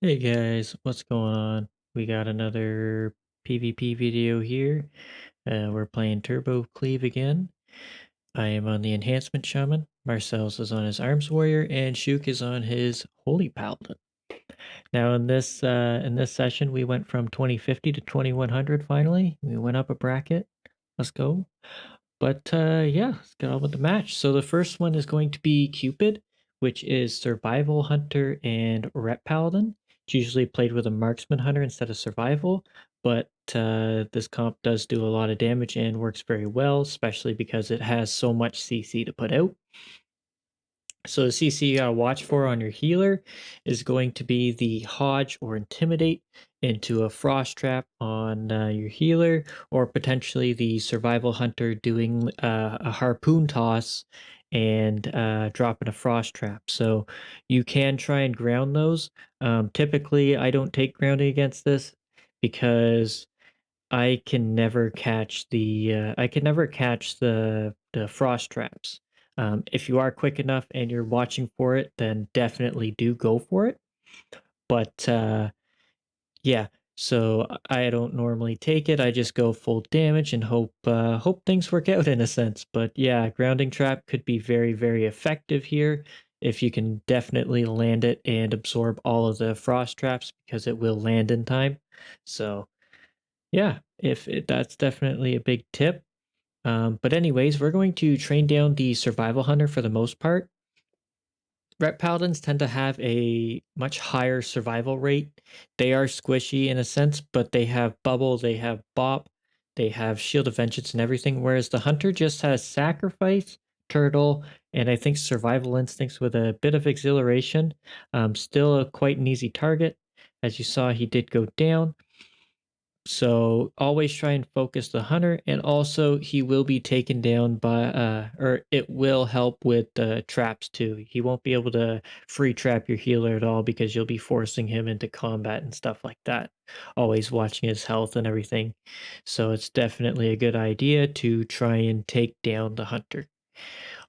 Hey guys, what's going on? We got another PvP video here. We're playing Turbo Cleave again. I am on the Enhancement Shaman. Marcel's is on his Arms Warrior, and Shuk is on his Holy Paladin. Now in this session, we went from 2050 to 2100. Finally, we went up a bracket. Let's go. But yeah, let's get on with the match. So the first one is going to be Cupid, which is Survival Hunter and Rep Paladin. It's usually played with a Marksman Hunter instead of Survival, but this comp does do a lot of damage and works very well, especially because it has so much CC to put out. So the CC you gotta watch for on your healer is going to be the Hodge or Intimidate into a Frost Trap on your healer, or potentially the Survival Hunter doing a Harpoon Toss and dropping a Frost Trap. So you can try and ground those. Typically, I don't take grounding against this because I can never catch the frost traps. If you are quick enough and you're watching for it, then definitely do go for it. But yeah, so I don't normally take it. I just go full damage and hope things work out in a sense. But yeah, grounding trap could be very, very effective here if you can definitely land it and absorb all of the frost traps because it will land in time. So yeah, that's definitely a big tip. But anyways, we're going to train down the survival hunter for the most part. Ret paladins tend to have a much higher survival rate. They are squishy in a sense, but they have bubble, they have bop, they have shield of vengeance and everything. Whereas the hunter just has sacrifice, turtle, and I think survival instincts with a bit of exhilaration. Still quite an easy target. As you saw, he did go down. So always try and focus the hunter, and also he will be taken down by or it will help with the traps too. He won't be able to free trap your healer at all because you'll be forcing him into combat and stuff like that. Always watching his health and everything. So it's definitely a good idea to try and take down the hunter.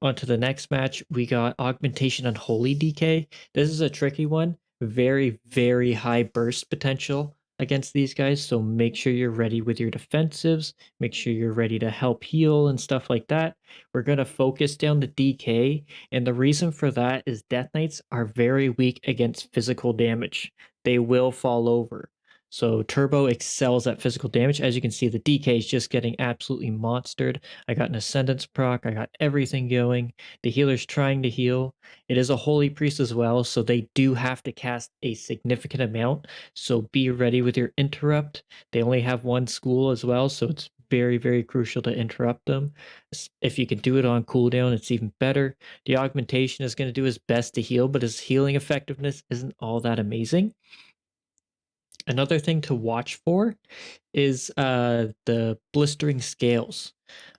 On to the next match, we got Augmentation Unholy DK. This is a tricky one. Very, very high burst potential against these guys, so make sure you're ready with your defensives. Make sure you're ready to help heal and stuff like that. We're going to focus down the DK, and the reason for that is Death Knights are very weak against physical damage. They will fall over. So Turbo excels at physical damage. As you can see, the DK is just getting absolutely monstered. I got an Ascendance proc. I got everything going. The healer's trying to heal. It is a Holy Priest as well, so they do have to cast a significant amount. So be ready with your interrupt. They only have one school as well, so it's very, very crucial to interrupt them. If you can do it on cooldown, it's even better. The augmentation is going to do his best to heal, but his healing effectiveness isn't all that amazing. Another thing to watch for is the blistering scales.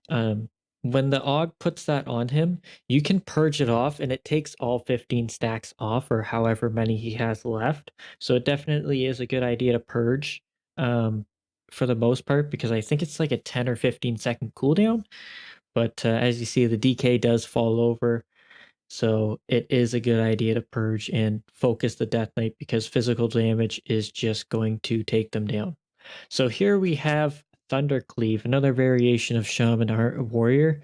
When the Aug puts that on him, you can purge it off and it takes all 15 stacks off or however many he has left. So it definitely is a good idea to purge for the most part because I think it's like a 10 or 15-second cooldown. But as you see, the DK does fall over. So it is a good idea to purge and focus the Death Knight because physical damage is just going to take them down. So here we have Thunder Cleave, another variation of Shaman Warrior.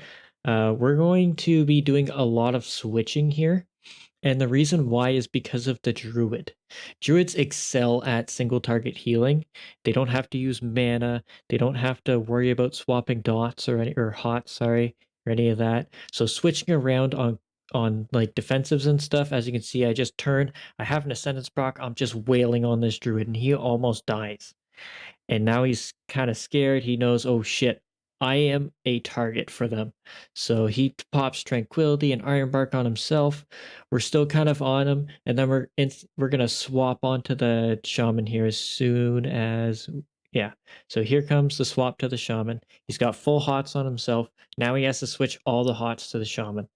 We're going to be doing a lot of switching here. And the reason why is because of the Druid. Druids excel at single target healing. They don't have to use mana. They don't have to worry about swapping dots or hots, or any of that. So switching around on like defensives and stuff, as you can see, I just turned. I have an Ascendance proc. I'm just wailing on this Druid, and he almost dies. And now he's kind of scared. He knows, oh shit, I am a target for them. So he pops Tranquility and Ironbark on himself. We're still kind of on him, and then we're gonna swap onto the Shaman here as soon as yeah. So here comes the swap to the Shaman. He's got full hots on himself. Now he has to switch all the hots to the Shaman.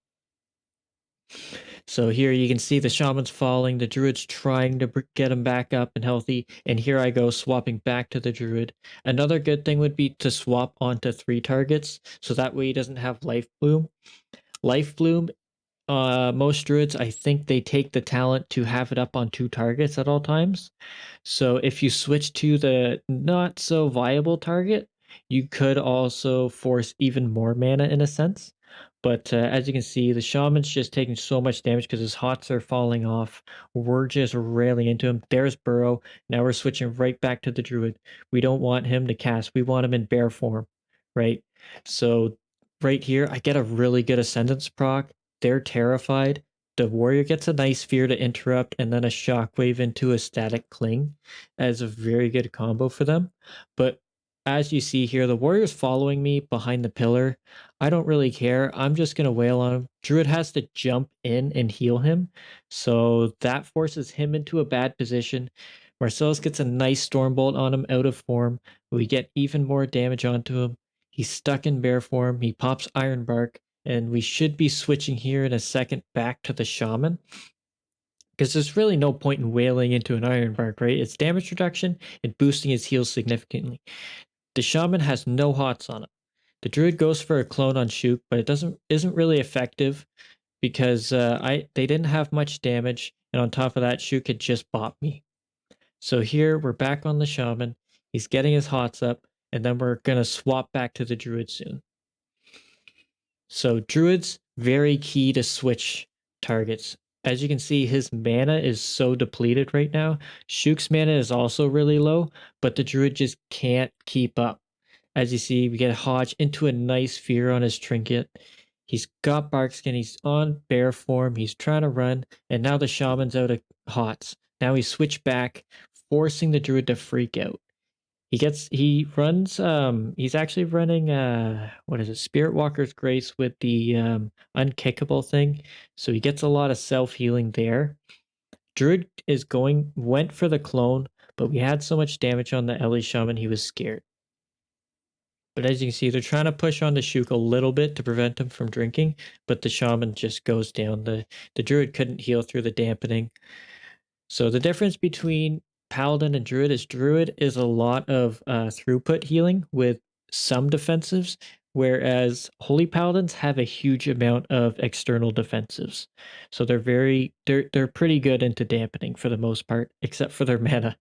So here you can see the Shaman's falling, the Druid's trying to get him back up and healthy, and here I go swapping back to the Druid. Another good thing would be to swap onto 3 targets, so that way he doesn't have Life Bloom. Life Bloom Most druids, I think they take the talent to have it up on 2 targets at all times. So if you switch to the not so viable target, you could also force even more mana in a sense. But as you can see, the shaman's just taking so much damage because his hots are falling off. We're just railing into him. There's Burrow. Now we're switching right back to the druid. We don't want him to cast. We want him in bear form, right? So right here, I get a really good ascendance proc. They're terrified. The warrior gets a nice fear to interrupt and then a shockwave into a static cling as a very good combo for them. But as you see here, the warrior's following me behind the pillar. I don't really care. I'm just going to wail on him. Druid has to jump in and heal him. So that forces him into a bad position. Marcellus gets a nice Stormbolt on him out of form. We get even more damage onto him. He's stuck in bear form. He pops Iron Bark. And we should be switching here in a second back to the Shaman. Because there's really no point in wailing into an Iron Bark, right? It's damage reduction and boosting his heals significantly. The Shaman has no hots on him. The Druid goes for a clone on Shook, but it isn't really effective because they didn't have much damage, and on top of that, Shook had just bought me. So here we're back on the Shaman. He's getting his hots up, and then we're gonna swap back to the Druid soon. So Druid's very key to switch targets. As you can see, his mana is so depleted right now. Shook's mana is also really low, but the Druid just can't keep up. As you see, we get Hodge into a nice fear on his trinket. He's got Barkskin, he's on bear form, he's trying to run, and now the Shaman's out of hots. Now he switched back, forcing the Druid to freak out. He's actually running what is it, Spirit Walker's Grace with the unkickable thing. So he gets a lot of self-healing there. Druid went for the clone, but we had so much damage on the Ellie Shaman he was scared. But as you can see, they're trying to push on the Shook a little bit to prevent him from drinking, but the Shaman just goes down. The Druid couldn't heal through the dampening. So the difference between Paladin and Druid is a lot of throughput healing with some defensives, whereas Holy Paladins have a huge amount of external defensives. So they're pretty good into dampening for the most part, except for their mana.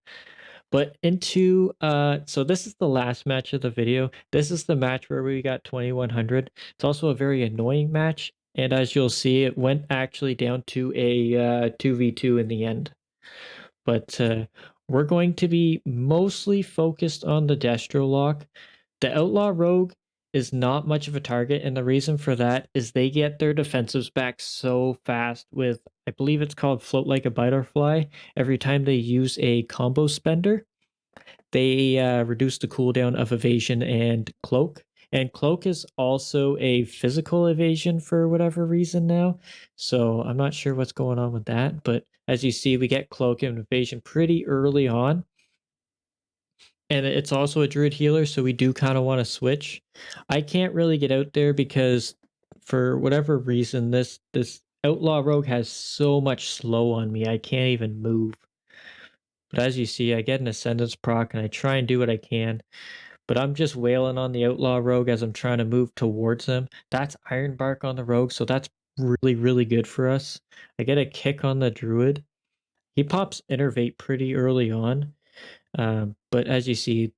But so this is the last match of the video. This is the match where we got 2100. It's also a very annoying match, and as you'll see, it went actually down to a 2v2 in the end. But we're going to be mostly focused on the Destro lock. The Outlaw Rogue is not much of a target, and the reason for that is they get their defensives back so fast with, I believe it's called Float Like a Butterfly. Every time they use a combo spender, they reduce the cooldown of evasion and cloak. And cloak is also a physical evasion for whatever reason now. So I'm not sure what's going on with that. But as you see, we get cloak and evasion pretty early on. And it's also a druid healer, so we do kind of want to switch. I can't really get out there because for whatever reason, this outlaw rogue has so much slow on me. I can't even move. But as you see, I get an ascendance proc and I try and do what I can. But I'm just wailing on the outlaw rogue as I'm trying to move towards him. That's Iron Bark on the rogue, so that's really, really good for us. I get a kick on the druid. He pops Innervate pretty early on. But as you see,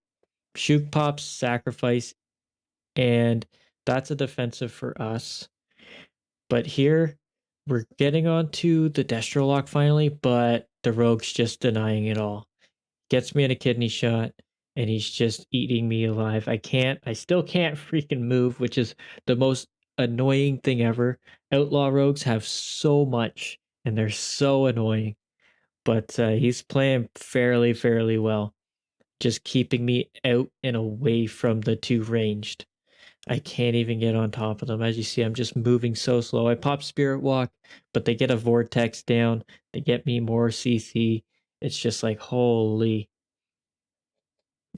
Shook pops Sacrifice, and that's a defensive for us. But here, we're getting onto the Destro lock finally, but the rogue's just denying it all. Gets me in a kidney shot, and he's just eating me alive. I still can't freaking move, which is the most annoying thing ever. Outlaw rogues have so much, and they're so annoying. But he's playing fairly well, just keeping me out and away from the two ranged. I can't even get on top of them. As you see, I'm just moving so slow. I pop Spirit Walk, but they get a Vortex down. They get me more CC. It's just like, holy.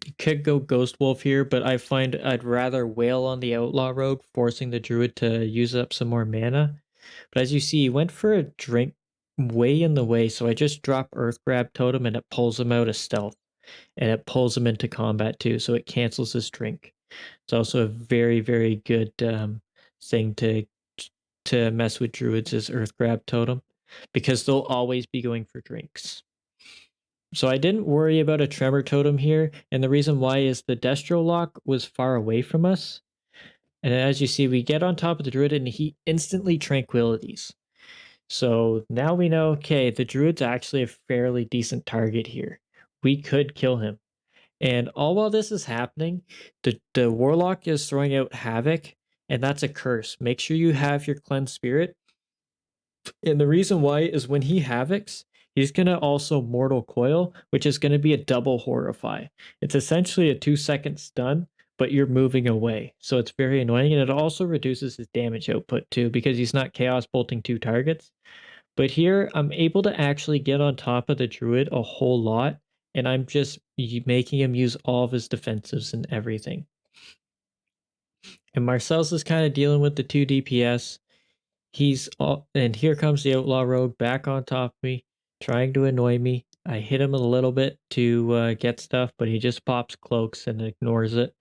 You could go Ghost Wolf here, but I find I'd rather wail on the Outlaw Rogue, forcing the Druid to use up some more mana. But as you see, he went for a drink way in the way, so I just drop Earth Grab Totem and it pulls him out of stealth. And it pulls him into combat too, so it cancels his drink. It's also a very good thing to to mess with druids is Earth Grab Totem, because they'll always be going for drinks. So I didn't worry about a Tremor Totem here, and the reason why is the Destro Lock was far away from us. And as you see, we get on top of the Druid and he instantly tranquilities. So now we know, okay, the Druid's actually a fairly decent target here. We could kill him. And all while this is happening, the Warlock is throwing out Havoc, and that's a curse. Make sure you have your Cleanse Spirit. And the reason why is when he Havocs, he's going to also Mortal Coil, which is going to be a double Horrify. It's essentially a 2-second stun, but you're moving away. So it's very annoying, and it also reduces his damage output too, because he's not Chaos Bolting 2 targets. But here, I'm able to actually get on top of the Druid a whole lot, and I'm just making him use all of his defensives and everything. And Marcel's is kind of dealing with the 2 DPS. And here comes the Outlaw Rogue back on top of me, trying to annoy me. I hit him a little bit to get stuff, but he just pops cloaks and ignores it.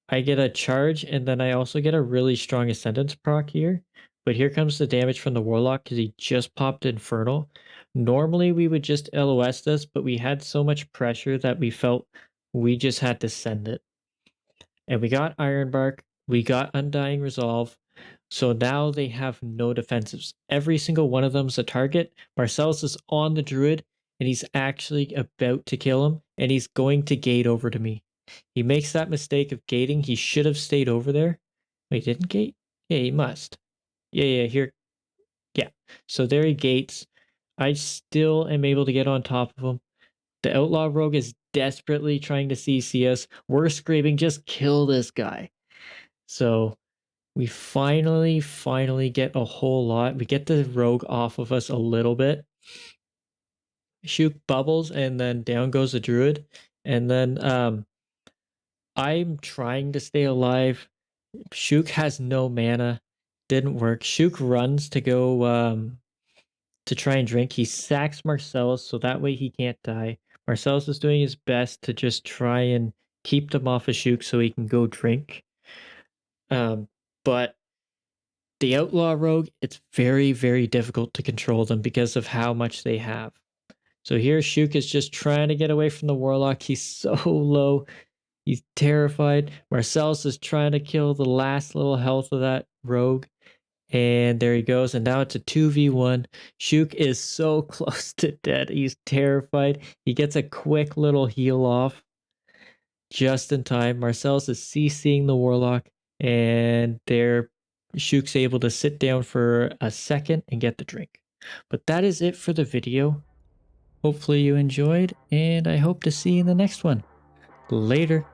I get a charge, and then I also get a really strong Ascendance proc here. But here comes the damage from the Warlock because he just popped Infernal. Normally we would just LOS this, but we had so much pressure that we felt we just had to send it. And we got Ironbark, we got Undying Resolve, so now they have no defensives. Every single one of them is a target. Marcellus is on the Druid, and he's actually about to kill him, and he's going to gate over to me. He makes that mistake of gating. He should have stayed over there. Wait, didn't gate? Yeah, he must. Yeah, here. Yeah. So there he gates. I still am able to get on top of him. The Outlaw Rogue is desperately trying to CC us. We're screaming, just kill this guy. So we finally get a whole lot. We get the Rogue off of us a little bit. Shoot bubbles, and then down goes the Druid. And then I'm trying to stay alive. Shook has no mana. Didn't work. Shook runs to go to try and drink. He sacks Marcellus so that way he can't die. Marcellus is doing his best to just try and keep them off of Shook so he can go drink. But the Outlaw Rogue, it's very, very difficult to control them because of how much they have. So here Shook is just trying to get away from the Warlock. He's so low. He's terrified. Marcellus is trying to kill the last little health of that Rogue. And there he goes. And now it's a 2v1. Shook is so close to dead. He's terrified. He gets a quick little heal off just in time. Marcellus is CCing the Warlock. And Shook's able to sit down for a second and get the drink. But that is it for the video. Hopefully you enjoyed. And I hope to see you in the next one. Later.